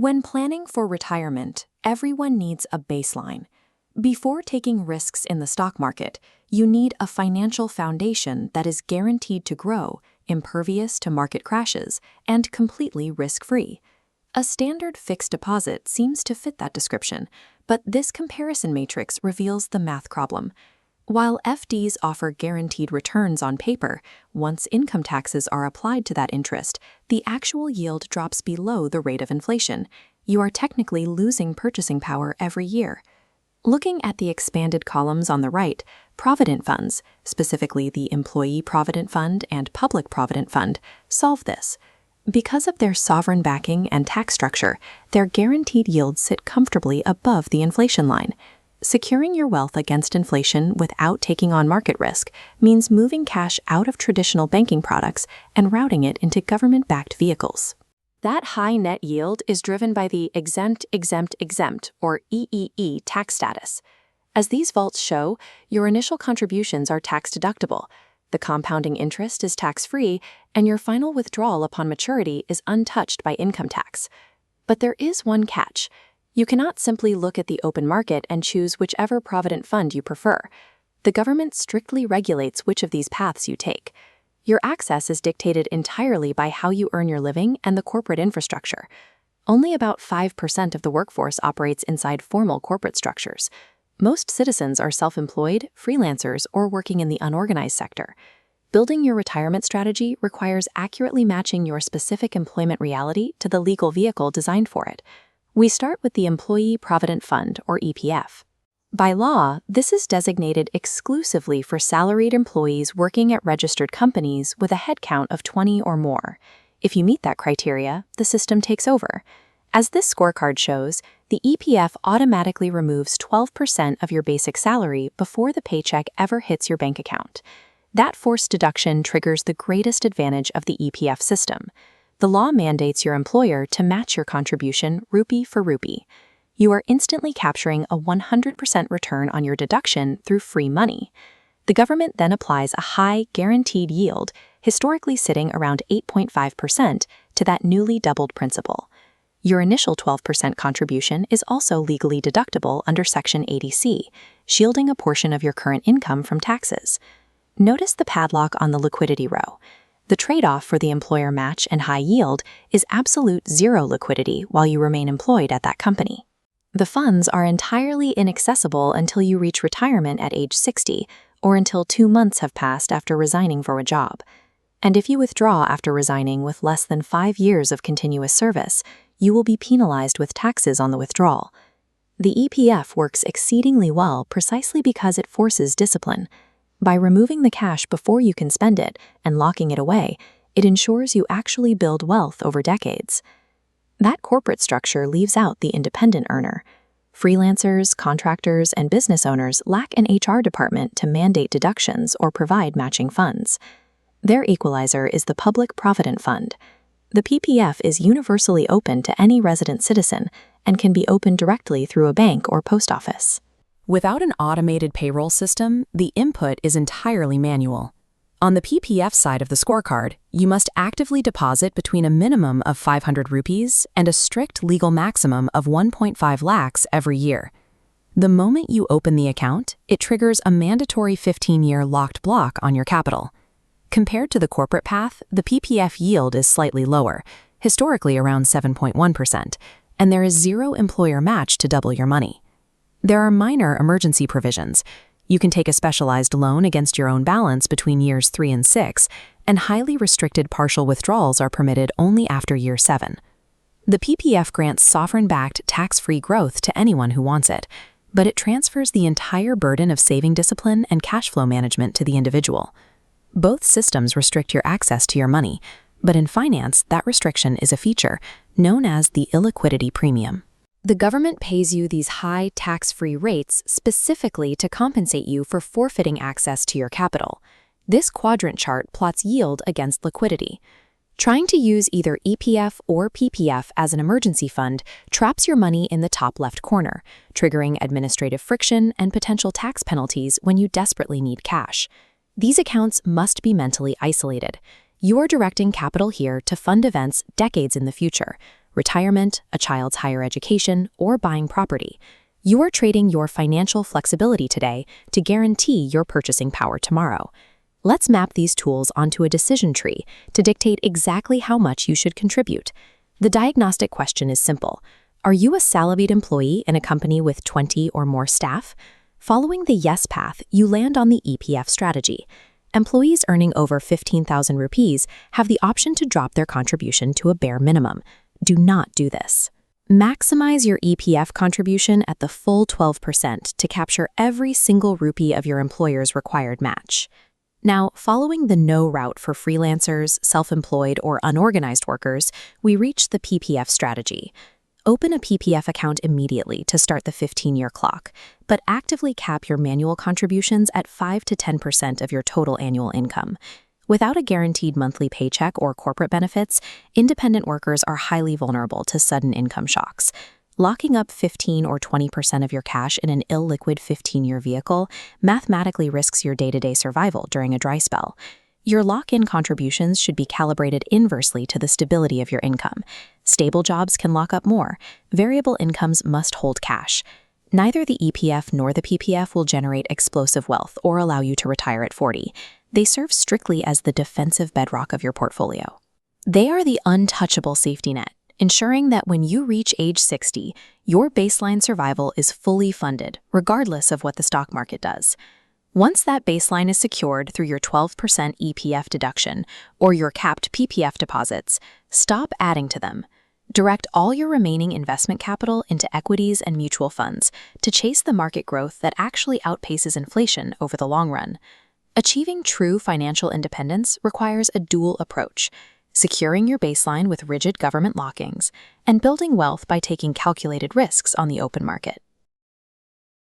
When planning for retirement, everyone needs a baseline. Before taking risks in the stock market, you need a financial foundation that is guaranteed to grow, impervious to market crashes, and completely risk-free. A standard fixed deposit seems to fit that description, but this comparison matrix reveals the math problem. While FDs offer guaranteed returns on paper, once income taxes are applied to that interest, the actual yield drops below the rate of inflation. You are technically losing purchasing power every year. Looking at the expanded columns on the right, provident funds, specifically the Employee Provident Fund and Public Provident Fund, solve this. Because of their sovereign backing and tax structure, their guaranteed yields sit comfortably above the inflation line. Securing your wealth against inflation without taking on market risk means moving cash out of traditional banking products and routing it into government-backed vehicles. That high net yield is driven by the exempt, or EEE tax status. As these vaults show, your initial contributions are tax-deductible, the compounding interest is tax-free, and your final withdrawal upon maturity is untouched by income tax. But there is one catch. You cannot simply look at the open market and choose whichever provident fund you prefer. The government strictly regulates which of these paths you take. Your access is dictated entirely by how you earn your living and the corporate infrastructure. Only about 5% of the workforce operates inside formal corporate structures. Most citizens are self-employed, freelancers, or working in the unorganized sector. Building your retirement strategy requires accurately matching your specific employment reality to the legal vehicle designed for it. We start with the Employee Provident Fund, or EPF. By law, this is designated exclusively for salaried employees working at registered companies with a headcount of 20 or more. If you meet that criteria, the system takes over. As this scorecard shows, the EPF automatically removes 12% of your basic salary before the paycheck ever hits your bank account. That forced deduction triggers the greatest advantage of the EPF system. The law mandates your employer to match your contribution rupee for rupee. You are instantly capturing a 100% return on your deduction through free money. The government then applies a high guaranteed yield, historically sitting around 8.5%, to that newly doubled principal. Your initial 12% contribution is also legally deductible under Section 80C, shielding a portion of your current income from taxes. Notice the padlock on the liquidity row. The trade-off for the employer match and high yield is absolute zero liquidity while you remain employed at that company. The funds are entirely inaccessible until you reach retirement at age 60 or until 2 months have passed after resigning for a job. And if you withdraw after resigning with less than 5 years of continuous service, you will be penalized with taxes on the withdrawal. The EPF works exceedingly well precisely because it forces discipline. By removing the cash before you can spend it and locking it away, it ensures you actually build wealth over decades. That corporate structure leaves out the independent earner. Freelancers, contractors, and business owners lack an HR department to mandate deductions or provide matching funds. Their equalizer is the Public Provident Fund. The PPF is universally open to any resident citizen and can be opened directly through a bank or post office. Without an automated payroll system, the input is entirely manual. On the PPF side of the scorecard, you must actively deposit between a minimum of 500 rupees and a strict legal maximum of 1.5 lakhs every year. The moment you open the account, it triggers a mandatory 15-year locked block on your capital. Compared to the corporate path, the PPF yield is slightly lower, historically around 7.1%, and there is zero employer match to double your money. There are minor emergency provisions. You can take a specialized loan against your own balance between years 3 and 6, and highly restricted partial withdrawals are permitted only after year 7. The PPF grants sovereign-backed, tax-free growth to anyone who wants it, but it transfers the entire burden of saving discipline and cash flow management to the individual. Both systems restrict your access to your money, but in finance, that restriction is a feature known as the illiquidity premium. The government pays you these high tax-free rates specifically to compensate you for forfeiting access to your capital. This quadrant chart plots yield against liquidity. Trying to use either EPF or PPF as an emergency fund traps your money in the top left corner, triggering administrative friction and potential tax penalties when you desperately need cash. These accounts must be mentally isolated. You are directing capital here to fund events decades in the future, retirement, a child's higher education, or buying property. You are trading your financial flexibility today to guarantee your purchasing power tomorrow. Let's map these tools onto a decision tree to dictate exactly how much you should contribute. The diagnostic question is simple. Are you a salaried employee in a company with 20 or more staff? Following the yes path, you land on the EPF strategy. Employees earning over 15,000 rupees have the option to drop their contribution to a bare minimum. Do not do this. Maximize your EPF contribution at the full 12% to capture every single rupee of your employer's required match. Now, following the no route for freelancers, self-employed, or unorganized workers, we reach the PPF strategy. Open a PPF account immediately to start the 15-year clock, but actively cap your manual contributions at 5 to 10% of your total annual income. Without a guaranteed monthly paycheck or corporate benefits, independent workers are highly vulnerable to sudden income shocks. Locking up 15 or 20% of your cash in an illiquid 15-year vehicle mathematically risks your day-to-day survival during a dry spell. Your lock-in contributions should be calibrated inversely to the stability of your income. Stable jobs can lock up more. Variable incomes must hold cash. Neither the EPF nor the PPF will generate explosive wealth or allow you to retire at 40. They serve strictly as the defensive bedrock of your portfolio. They are the untouchable safety net, ensuring that when you reach age 60, your baseline survival is fully funded, regardless of what the stock market does. Once that baseline is secured through your 12% EPF deduction or your capped PPF deposits, stop adding to them. Direct all your remaining investment capital into equities and mutual funds to chase the market growth that actually outpaces inflation over the long run. Achieving true financial independence requires a dual approach: securing your baseline with rigid government lockings and building wealth by taking calculated risks on the open market.